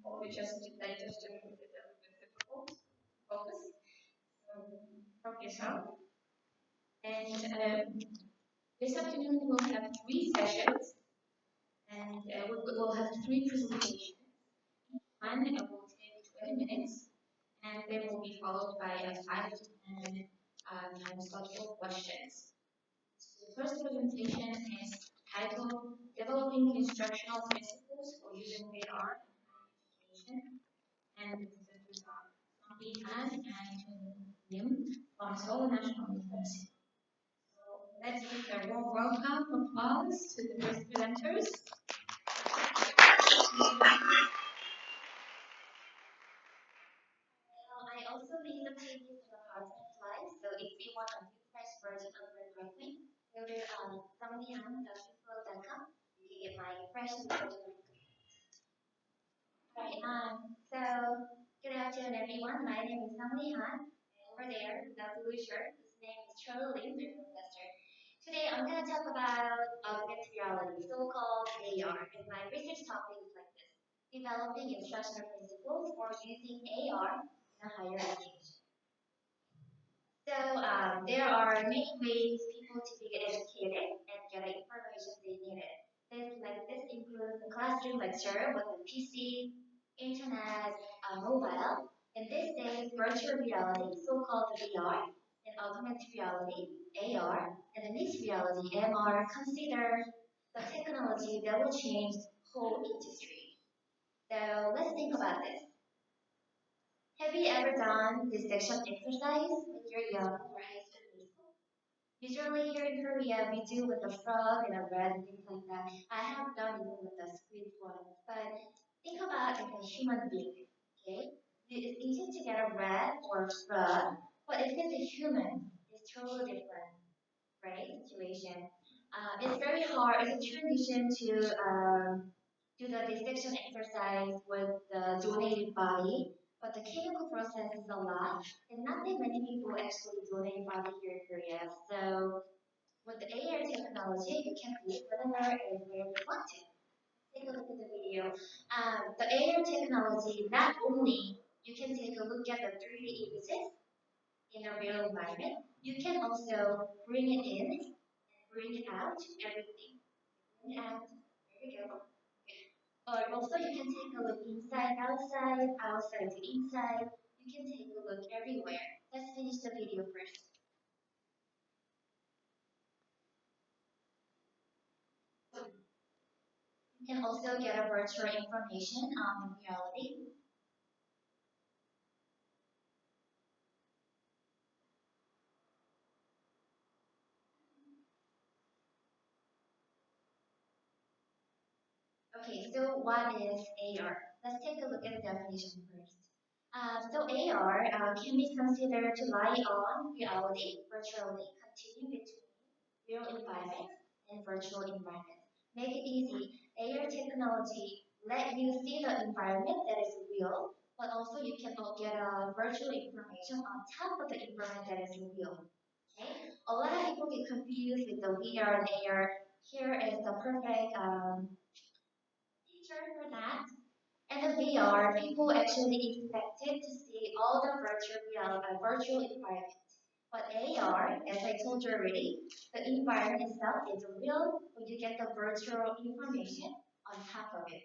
or just like just a little bit difficult focus from yourself. And this afternoon we'll have three sessions, and we'll have three presentations. One will take 20 minutes, and they will be followed by a 5 to 10 time slot for questions. The first presentation is titled Developing Instructional Principles for Using AR in Education, and the presenters are Songlee Han and Lim from Seoul National University. So let's give a warm welcome applause to the first presenters. I also made the previous PowerPoint slides, so if you want a refresh version of the recording, go to songleehan.com. You can get my fresh version. Right, so good afternoon, everyone. My name is Songlee Han. Over there, the blue shirt, his name is Charlie Lim, the professor. Today, I'm going to talk about augmented reality, so-called AR, and my research topic is like this: developing instructional principles for using AR in a higher education. So there are many ways people to get educated and get the information they needed. This includes the classroom lecture with the PC, internet, mobile, and these days virtual reality, so-called VR, and augmented reality, AR, and mixed reality, MR, consider the technology that will change the whole industry. So let's think about this. Have you ever done dissection exercise when you're young or high school? Usually here in Korea, we do with a frog and a rat and things like that. I have done it with a squid one, but think about it as a human being, okay? It's easy to get a rat or a frog, but if it's a human, it's totally different, right? Situation. It's very hard. It's a transition to do the dissection exercise with the donated body, but the chemical process is a lot, and not that many people actually donate body here in Korea. So with the AR technology, you can do it whenever and where you want to. Take a look at the video. The AR technology, not only you can take a look at the 3D images in a real environment, you can also bring it in and bring it out, everything. Bring it out. There you go. Or also you can take a look inside, outside, outside to inside. You can take a look everywhere. Let's finish the video first. You can also get a virtual information on reality. Okay, so what is AR? Let's take a look at the definition first. So AR can be considered to lie on reality, virtually continue between real environment and virtual environment. Make it easy. AR technology let you see the environment that is real, but also you can get virtual information on top of the environment that is real. Okay? A lot of people get confused with the VR and AR. Here is the perfect picture for that. And the VR, people actually expected to see all the virtual environment. But AR, as I told you already, the environment itself is real, but you get the virtual information on top of it.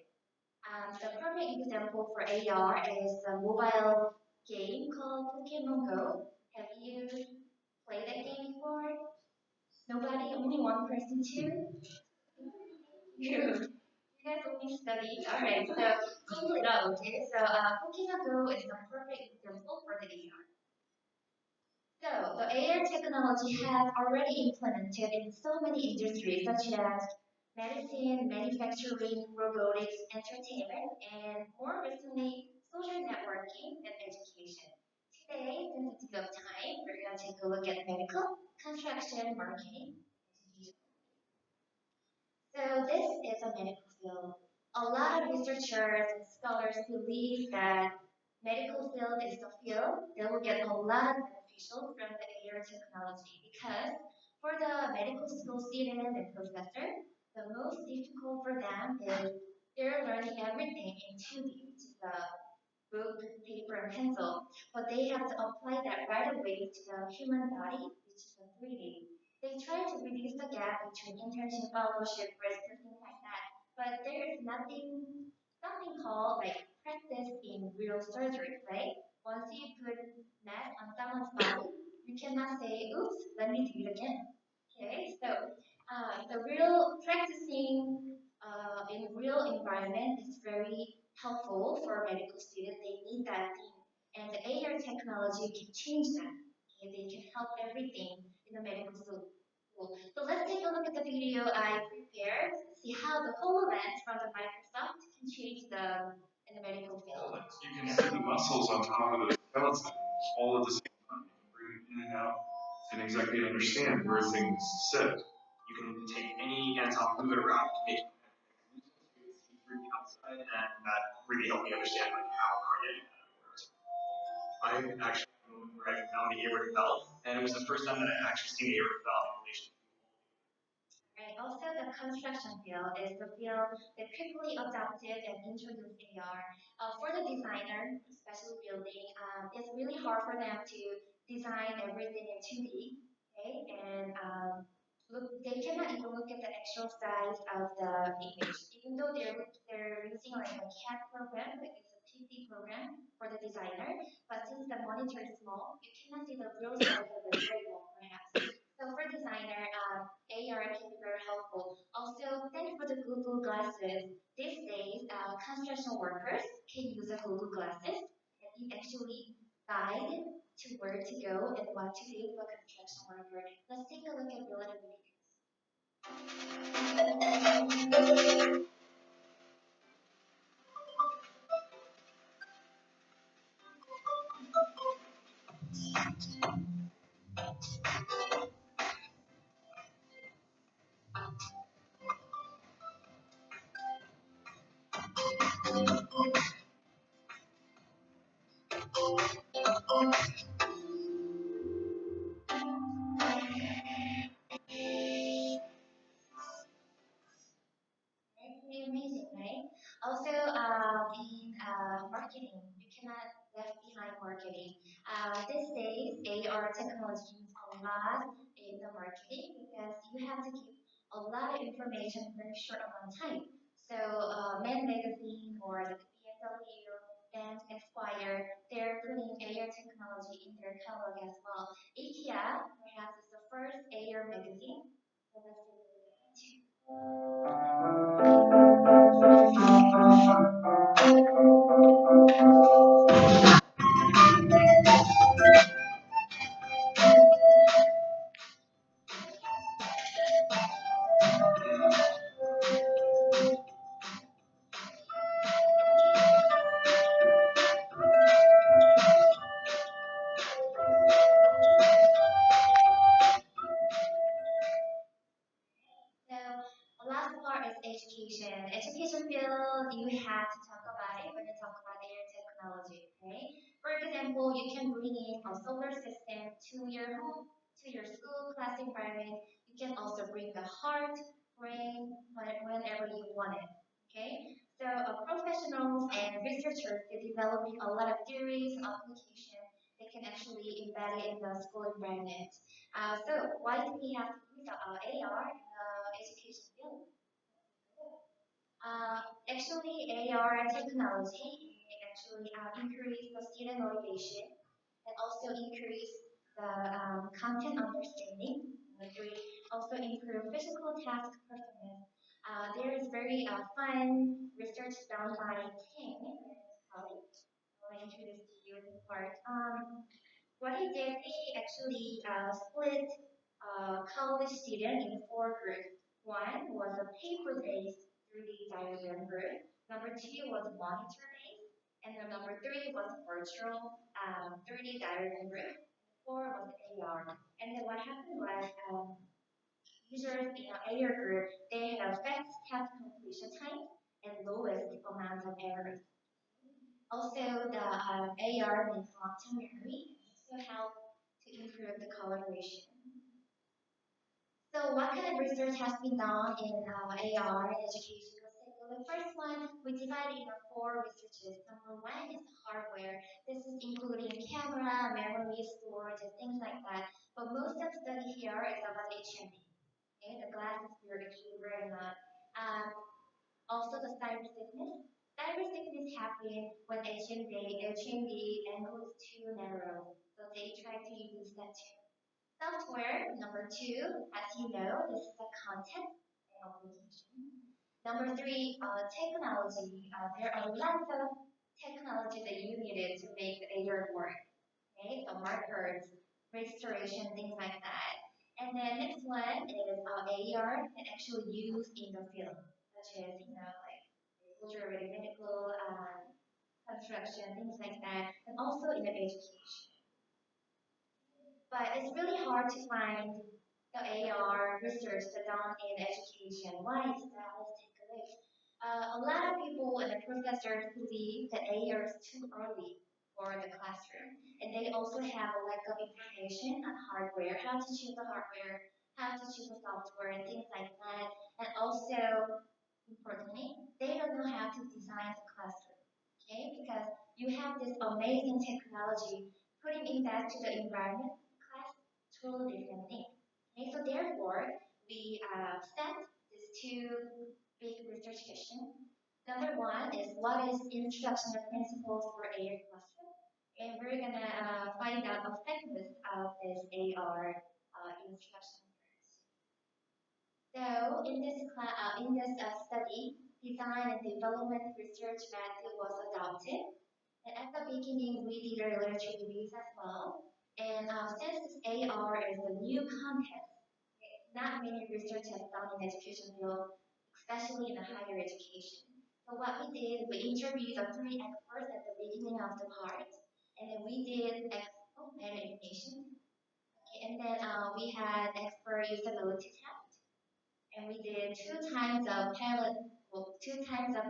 The perfect example for AR is the mobile game called Pokemon Go. Have you played that game before? Nobody? Only one person too? You. You guys only study. Alright, so cool it out, okay? So Pokemon Go is the perfect example for the AR. So the AR technology has already implemented in so many industries such as medicine, manufacturing, robotics, entertainment, and more recently, social networking and education. Today, since it's of time, we're going to take a look at medical, construction, marketing. So this is a medical field. A lot of researchers and scholars believe that medical field is the field that will get a lot of beneficial from the AR technology because for the medical school student and professor, the most difficult for them is They're learning everything in 2D, which is the book, paper, and pencil, but they have to apply that right away to the human body, which is the 3D. They try to reduce the gap between internship, fellowship, risk, and things like that, but there is something called like practice in real surgery, right? Once you put mesh on someone's body, you cannot say, oops, let me do it again. Okay, so the real practicing in real environment is very helpful for medical students. They need that thing, and the AR technology can change that. Okay, they can help everything in the medical school. So let's take a look at the video I prepared. See how the HoloLens from the Microsoft can change the in the medical field. You can see the muscles on top of the skeleton all at the same time. You can bring it in and out and exactly understand where things sit. You can take any anatomical move it around, make it see through the outside, and that really helped me understand like how cardiac works. I actually where I found the aortic valve, and it was the first time that I actually seen the aortic valve in relation. Right. Also, the construction field is the field that quickly adopted and introduced AR. For the designer, especially building, it's really hard for them to design everything in 2D. Okay, and look, they cannot even look at the actual size of the image, even though they're using like a CAD program, like it's a 2D program for the designer. But since the monitor is small, you cannot see the real size of the table, perhaps. So for designer, AR can be very helpful. Also, thanks for the Google Glasses. These days, construction workers can use a Google Glasses and it actually guide to where to go and what to do for a construction worker. Let's take a look at related videos. Pretty amazing, right? Also, in marketing, you cannot left behind marketing. These days, AR technology is a lot in the marketing because you have to keep a lot of information in a very short amount of time. So, Men Magazine or the BMW and Esquire, they're putting AR technology in their catalog as well. IKEA, perhaps, is the first AR magazine. So let's take a look at So last part is education. Education field, you have to talk about it when you talk about air technology, okay? For example, you can bring in a solar system to your home, to your school, class environment. You can also bring the heart, brain, whenever you want it, okay? So professionals and researchers are developing a lot of theories, applications that can actually embed it in the school environment. So why do we have to use AR in the education field? Actually, AR technology actually increase the student motivation and also increase the content understanding. We also improve physical task performance. There is very fun research done by King and his colleagues. I'll introduce to you this part. What he did, he actually split college student in four groups. One was a paper-based 3D diagram group. Number two was monitor-based, and then number three was virtual 3D diagram group. Four was AR. And then what happened was users in the AR group, they had a fast task completion time and lowest amount of errors. Also, the AR with long-term memory also help to improve the collaboration. So, what kind of research has been done in AR in education? The first one, we divided into four researches. Number one is the hardware. This is including camera, memory, storage, and things like that. But most of the study here is about HMD. Okay, the glasses we're actually wearing on. Also the cyber sickness. Cyber sickness happens when HMD angle is too narrow. So they try to use that too. Software, number two, as you know, this is the content and application. Number three, technology. There are lots of technology that you needed to make the AR work. Okay, so markers, restoration, things like that. And then next one is AR that actually used in the field, such as like agriculture, medical, construction, things like that, and also in the education. But it's really hard to find the AR research done in education. Why is that? Let's take a look. A lot of people and the professors believe that AR is too early for the classroom, and they also have a lack of information on hardware, how to choose the hardware, how to choose the software, and things like that. And also, importantly, they don't know how to design the classroom. Okay, because you have this amazing technology, putting it back to the environment class, totally different thing. Okay, so therefore, we set these two big research questions. Number one is what is instructional principles for AR classroom, and we're gonna find out effectiveness of this AR instruction. So in this study, design and development research method was adopted. And at the beginning, we did a literature reviews as well. And since this AR is a new content, not many research has done in education field, especially in the higher education. So what we did, we interviewed the three experts at the beginning of the part, and then we did meta information. Okay, and then we had expert usability test, and we did two times of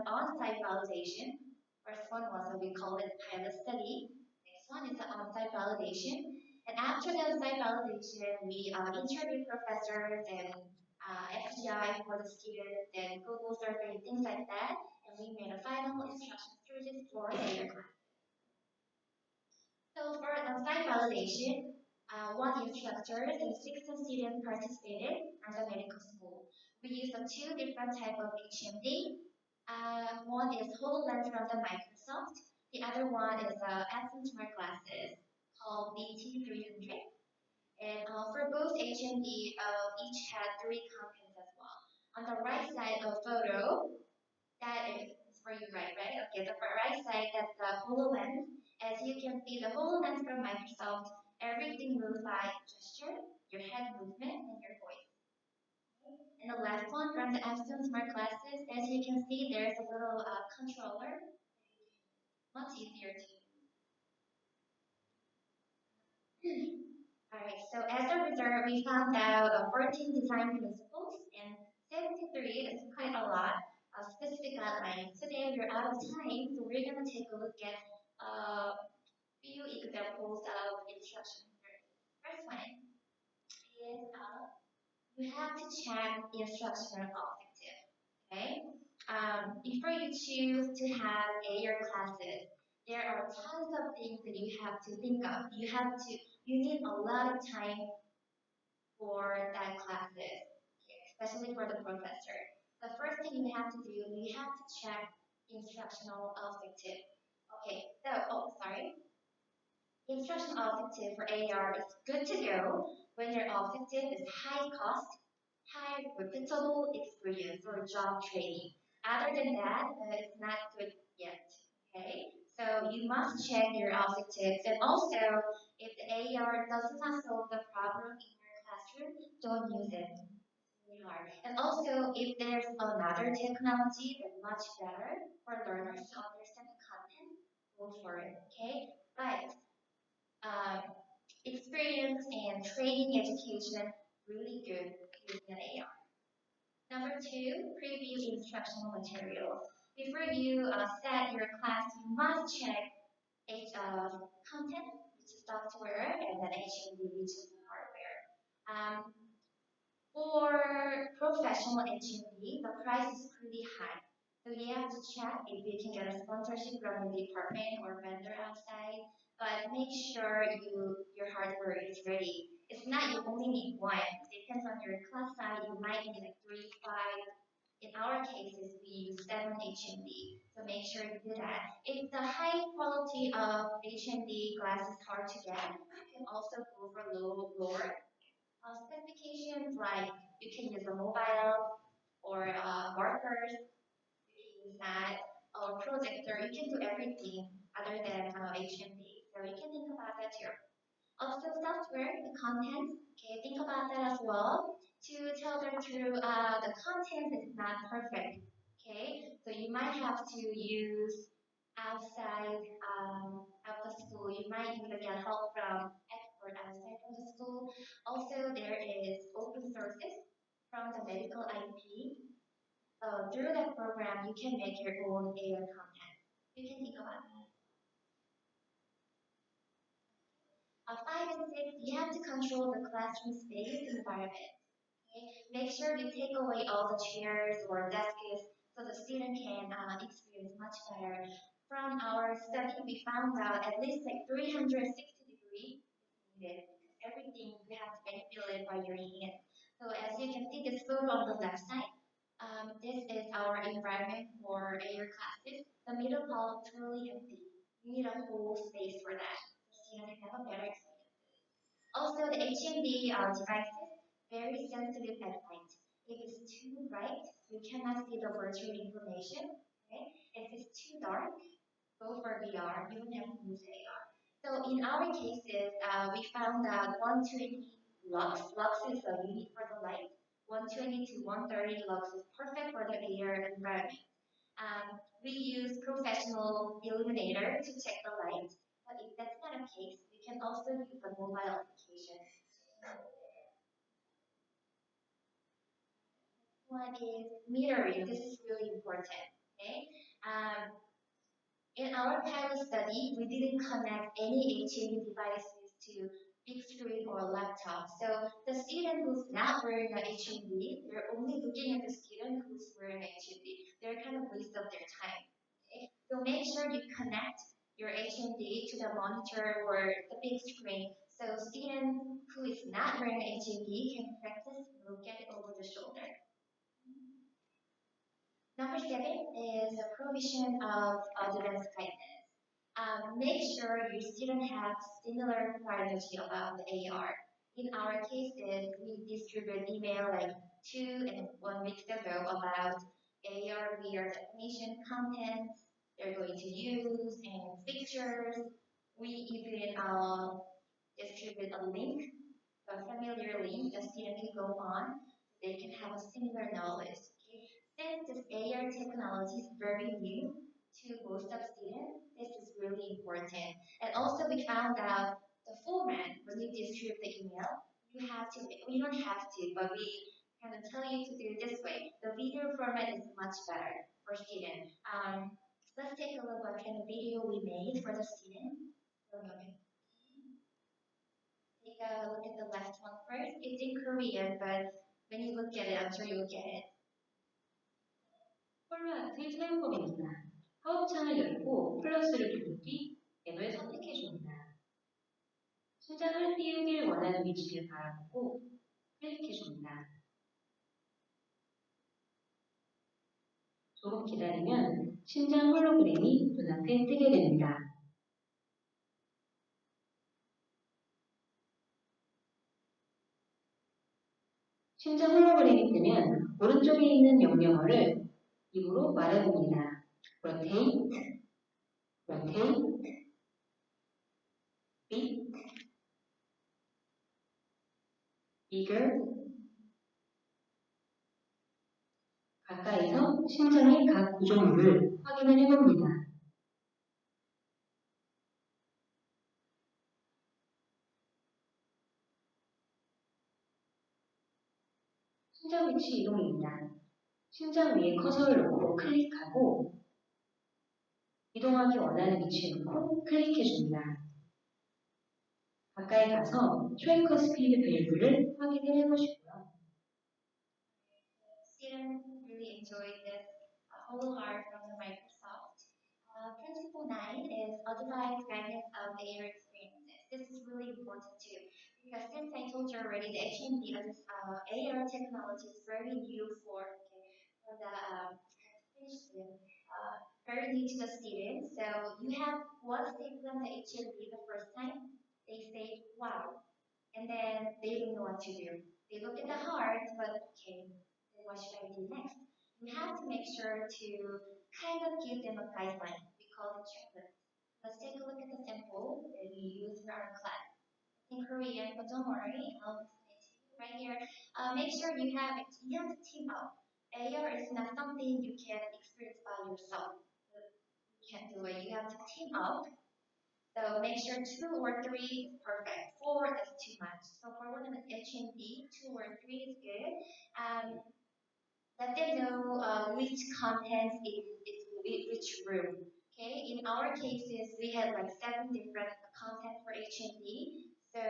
on-site validation. First one was what we call it pilot study. Next one is the on-site validation. And after the on-site validation, we interviewed professors and FGI for the students and Google survey, things like that. And we made a final instruction series for their class. So for on-site validation, one instructor and 16 students participated from the medical school. We used two different type of HMD. One is HoloLens from the Microsoft. The other one is Epson Smart Glasses called BT300. And for both HMD, each had three contents as well. On the right side of photo, that is for you, right? Okay, the right side, that's the HoloLens. As you can see, the HoloLens from Microsoft, everything moves by gesture, your head movement, and your voice. And the last one from the Epson Smart Glasses, as you can see, there's a little controller, much easier to use. Alright, so as a result, we found out 14 design principles and 73 is quite a lot of specific guidelines. Today we're out of time, so we're going to take a look at a few examples of instruction. First one is you have to check the instructional objective. Okay? Before you choose to have AR classes, there are tons of things that you have to think of. You need a lot of time for that classes, especially for the professor. The first thing you have to do, you have to check instructional objective. Okay, so, sorry. Instructional objective for AR is good to go when your objective is high cost, high repeatable experience or job training. Other than that, it's not good yet. Okay, so you must check your objectives, and also if the AR does not solve the problem in your classroom, don't use it. It's really hard. And also, if there's another technology that's much better for learners to understand the content, go for it. Okay, but um, experience and training education really good using an AR. Number two, preview instructional materials. Before you set your class, you must check content, which is software, and then HMD, which is hardware. For professional HMD, the price is pretty high. So you have to check if you can get a sponsorship from the department or vendor outside, but make sure your hardware is ready. It's not you only need one. It depends on your class size. You might need like three, five. In our cases, we use 7 HMD. So make sure you do that. If the high quality of HMD glass is hard to get, you can also go for lower specifications like you can use a mobile or markers is that our projector, you can do everything other than HMD. So you can think about that too. Also, software, the content, okay, think about that as well. To tell the truth, the content is not perfect, okay? So you might have to use outside of the school. You might need to get help from expert outside from the school. Also, there is open sources from the medical IP. Through that program, you can make your own AI content. You can think about that. 5 and 6, you have to control the classroom space environment. Okay? Make sure you take away all the chairs or desks so the student can experience much better. From our study, we found out at least like 360 degrees is needed because everything you have to manipulate by your hand. So as you can see this photo on the left side, this is our environment for AR classes. The middle hall truly empty. You need a whole space for that. The student can have a better experience. Also, the HMD devices, very sensitive at night. If it's too bright, you cannot see the virtual information. Okay? If it's too dark, go for VR. You don't have to use AR. So in our cases, we found that 120 lux. Lux is the unit for the light. 120 to 130 lux is perfect for the AR environment. We use professional illuminator to check the light, but if that's not a case, we can also use a mobile application. One is metering. This is really important. Okay. Um, in our pilot study, we didn't connect any HMD devices to big screen or laptop. So the student who's not wearing the HMD, they're only looking at the student who's wearing HMD. They're kind of waste of their time. Okay? So make sure you connect your HMD to the monitor or the big screen. So student who is not wearing HMD can practice look at it over the shoulder. Number 7 is the provision of advanced guidance. Make sure your student has similar strategy about the AR. In our cases, we distribute email like 2 and 1 weeks ago about AR, VR definition content they're going to use and features. We even distribute a link, a familiar link the student can go on. They can have a similar knowledge. Okay? Since this AR technology is very new to most of students, this is really important. And also we found out the format when you distribute the email, you have to, we don't have to, but we kind of tell you to do it this way. The video format is much better for students. Let's take a look what kind of video we made for the student. Okay. Take a look at the left one first. It's in Korean, but when you look at it, I'm sure you'll get it. 폴마트 사용법입니다. 파업창을 열고 플러스를 누른 뒤 앱을 선택해 줍니다. 심장을 띄우길 원하는 위치를 바라보고 클릭해 줍니다. 조금 기다리면 심장 홀로그램이 눈앞에 뜨게 됩니다. 심장 홀로그램이 뜨면 오른쪽에 있는 명령어를 입으로 말해봅니다. rotate, rotate, beat, bigger. 가까이서 심장의 각 구조물을 확인을 해봅니다. 심장 위치 이동입니다. 심장 위에 커서를 놓고 클릭하고 이동하기 원하는 위치에 놓고 클릭해 줍니다. 가까이 가서 트래커 스피드 밸브를 확인을 해보시고요. Students really enjoyed this boulevard from the Microsoft. Principle 9 is a device guidance of AR experiences. This is really important too, because since I told you already, the HMD, this AR technology is very new for the finish very new to the students. So you have once they put on the HMD the first time, they say, wow, and then they don't know what to do. They look at the heart, but okay, then what should I do next? You have to make sure to kind of give them a guideline. We call it checklist. Let's take a look at the sample that we use for our class. In Korean, but don't worry, I'll explain to you right here. Make sure you have to team up. AR is not something you can experience by yourself. You can't do it. You have to team up, so make sure two or three is perfect. Four is too much. So for one of the HND, two or three is good. Let them know which content is which room. Okay. In our cases, we had like seven different content for HND. So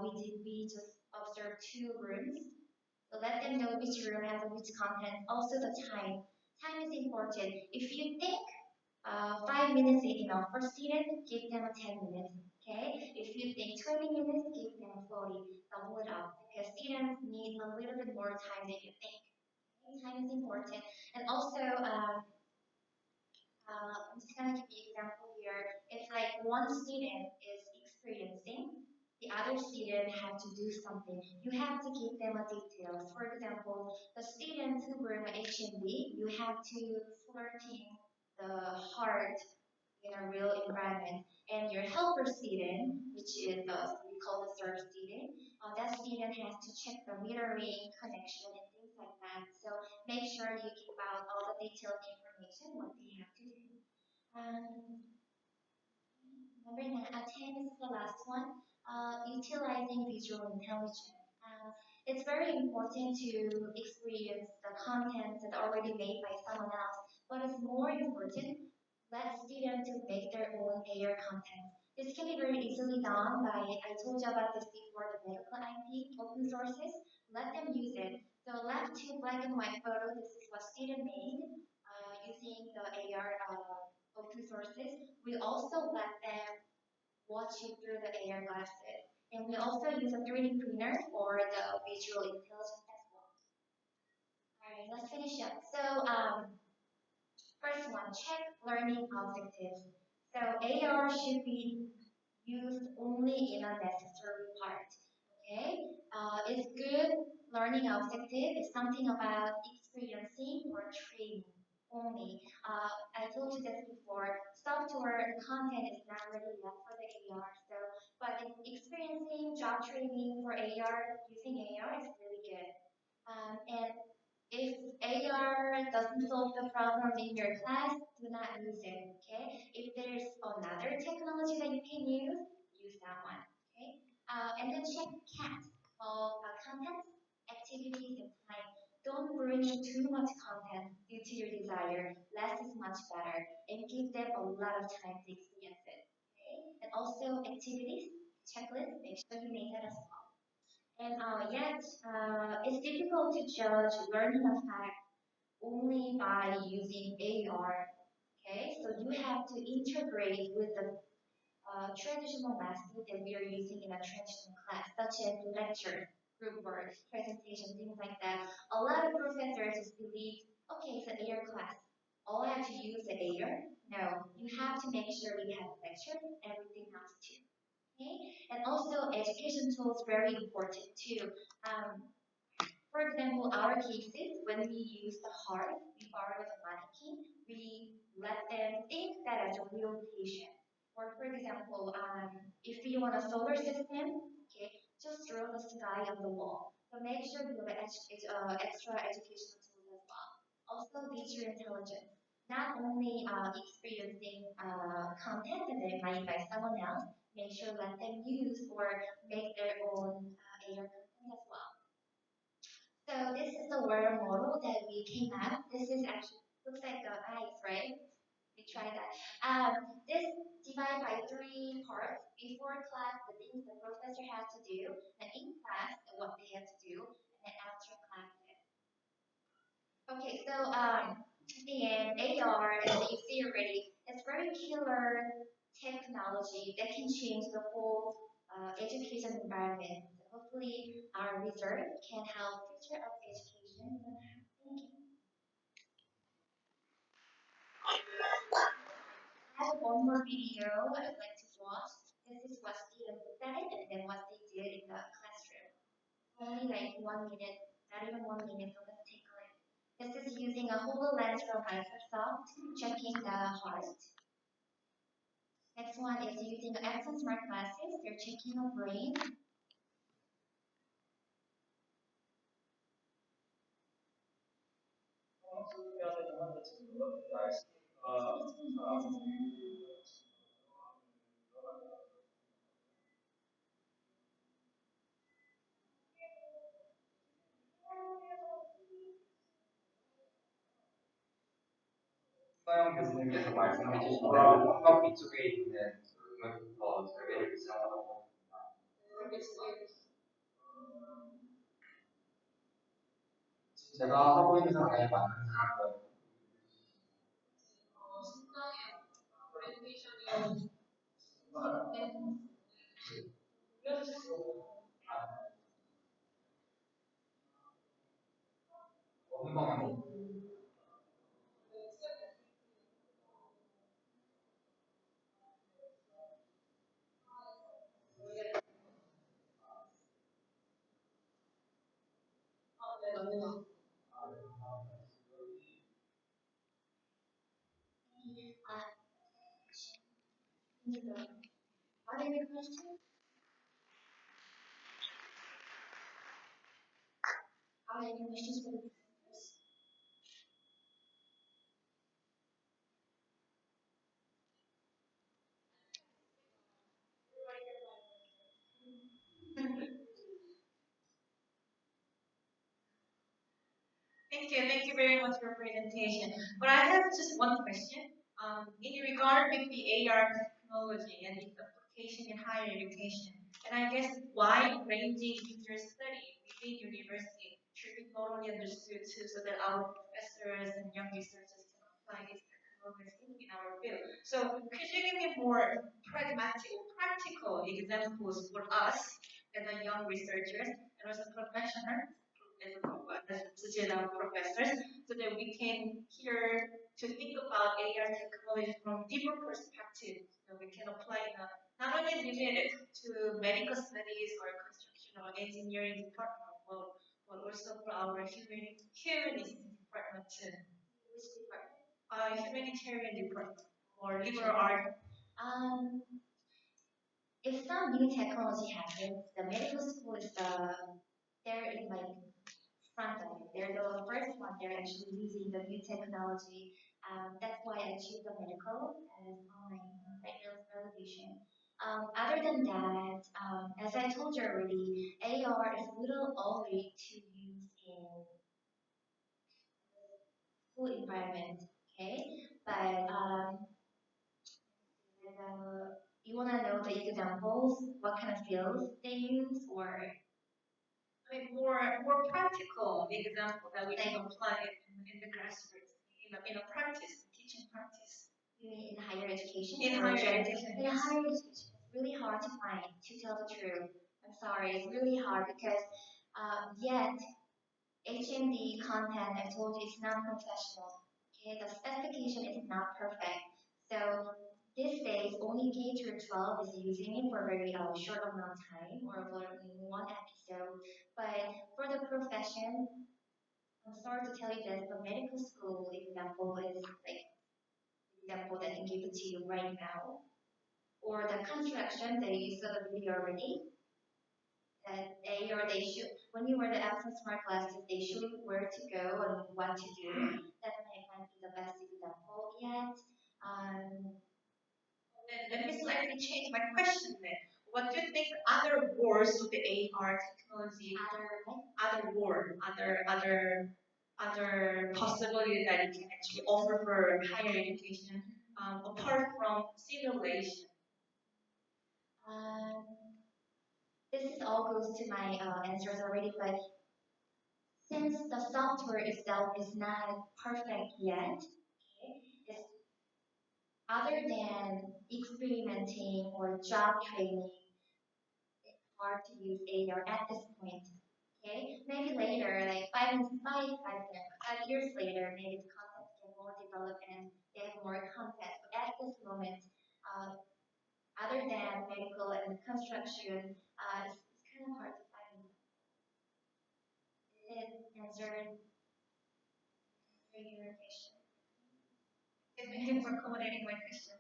we just observed two rooms. So let them know which room has which content. Also the time. Time is important. If you think 5 minutes is enough for students, give them 10 minutes. Okay? If you think 20 minutes, give them 40. Double it up because students need a little bit more time than you think. Okay? Time is important. And also, I'm just going to give you an example here. It's like one student is experiencing, the other student have to do something. You have to give them a details. For example, the students who were in HND, you have to flirting the heart in a real environment. And your helper student, which is we call the serve student, that student has to check the metering connection and things like that. So make sure you give out all the detailed information what they have to do. Um, Number 10 is the last one, utilizing visual intelligence. It's very important to experience the content that already made by someone else, but it's more important, let students to make their own AR content. This can be very easily done by, I told you about this before, the medical IP, open sources. Let them use it. So left to black and white photo, this is what student made using the AR open sources. We also let them watch it through the AR glasses. And we also use a 3D printer for the visual intelligence as well. All right, let's finish up. So first one, check learning objectives. So AR should be used only in a necessary part. Okay, it's good learning objective is something about experiencing or training only. I told you this before. Software content is not ready yet for the AR. So, but in experiencing job training for AR using AR is really good. And if AR doesn't solve the problem in your class, do not use it. Okay. If there's another technology that you can use that one. Okay. And then check CAT, content, activities, and time. Don't bring in too much content due to your desire. Less is much better, and give them a lot of time to experience it. Okay. And also activities, checklist. Make sure you make that as well. And yet, it's difficult to judge learning effect only by using AR. Okay, so you have to integrate with the traditional method that we are using in a traditional class, such as lecture, group work, presentation, things like that. A lot of professors just believe, okay, it's an AR class. All I have to use the AR? No, you have to make sure you have a lecture, everything else too. Okay, and also education tools very important too. Um, for example, our cases, when we use the heart, we borrow the mannequin, we let them think that as a real patient. Or for example, if you want a solar system, okay, just draw the sky on the wall. So make sure you have extra educational tools as well. Also, visual intelligence. Not only experiencing content that they might by someone else, make sure let them use or make their own AR content as well. So this is the word model that we came up. This is actually looks like the eyes, right? We try that. This divided by three parts. Before class, the things the professor has to do, and in class, what they have to do, and then after class. Okay, so And AR, as you see already, is very killer technology that can change the whole education environment. So hopefully, our research can help future of education. Thank you. I have one more video I would like to watch. This is what students studied and then what they did in the classroom. Only like 1 minute, not even 1 minute, so let's take a look. This is using a HoloLens from Microsoft, checking the heart. Next one is using the Epson smart glasses. They're checking the brain. 서영 교수님께서 말씀해 주신 대로 커피 쪽에 있는 설계를 사용하고 제가 하고 있는 상황에 맞는 사람은 건강한 Are there any questions? Are there any questions for the presenters? Thank you very much for your presentation. But I have just one question. In regard with the AR technology and its application in higher education, and I guess wide-ranging user study within university should be thoroughly understood too, so that our professors and young researchers can apply these technologies in our field. So could you give me more pragmatic or practical examples for us as a young researchers and also professionals as Sujita professors, so that we can hear to think about AI technology from different perspectives. So we can apply it not only limited to medical studies or construction or engineering department, but also for our humanism department too. Which department? Humanitarian department or liberal art. Um, if some new technology happens, the medical school is there in like front of it. They're the first one. They're actually using the new technology. That's why I choose the medical as online validation. Other than that, as I told you already, AR is a little early to use in school environment. Okay, but you want to know the examples, what kind of fields they use, or more practical example that we can apply in the grassroots, in a practice, teaching practice. You mean in higher education? In higher education. In higher education, it's really hard to find, to tell the truth. I'm sorry, it's really hard because yet HMD content, I told you, is not professional. Okay, the specification is not perfect. So these days, only K through 12 is using it for a very short amount of time or for only one episode. But for the profession, I'm sorry to tell you that the medical school example is like example that I can give it to you right now. Or the construction, they saw the video already. That they should, when you wear the Epson smart glasses, they show you where to go and what to do. That might be the best example yet. Let me slightly change my question then. What do you think other wars of the AR technology, other war, other possibility that it can actually offer for higher education, apart from simulation? Um, this is all goes to my answers already, but Since the software itself is not perfect yet, it's other than experimenting or job training, hard to use AR at this point. Okay, maybe later, like 5 years later, maybe the concepts get more developed and they have more content. But at this moment, uh, other than medical and construction, it's kind of hard to find. It answer your question. Thank you for accommodating my question.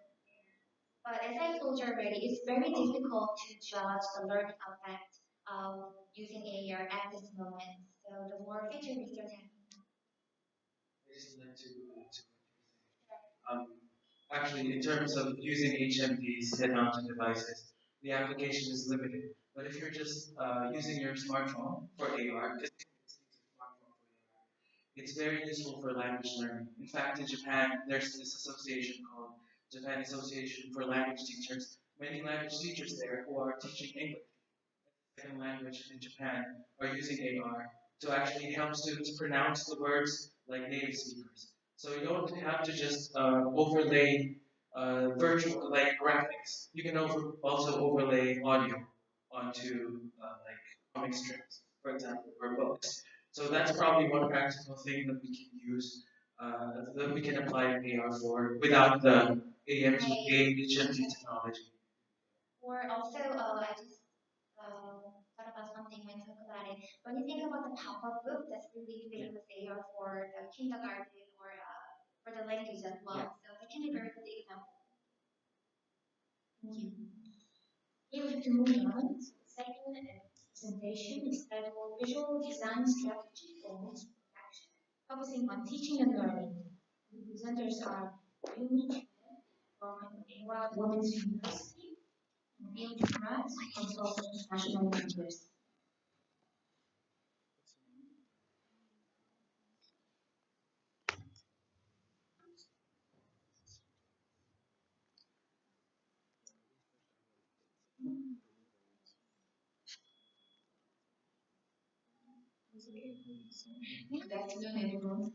But as I told you already, it's very difficult to judge the learning effect of using AR at this moment. So the more future research happens. Or also, I just thought about something when talk about it. When you think about the pop-up book, that's really famous AR for the kindergarten or for the language as well. So that can be very good example. Thank you. We have to move on. So second presentation is titled Visual Design Strategy for Next Action, focusing on teaching and learning. The presenters are Yumi from Iowa Women's University and Bill Pratt from Seoul National University. Good afternoon, everyone.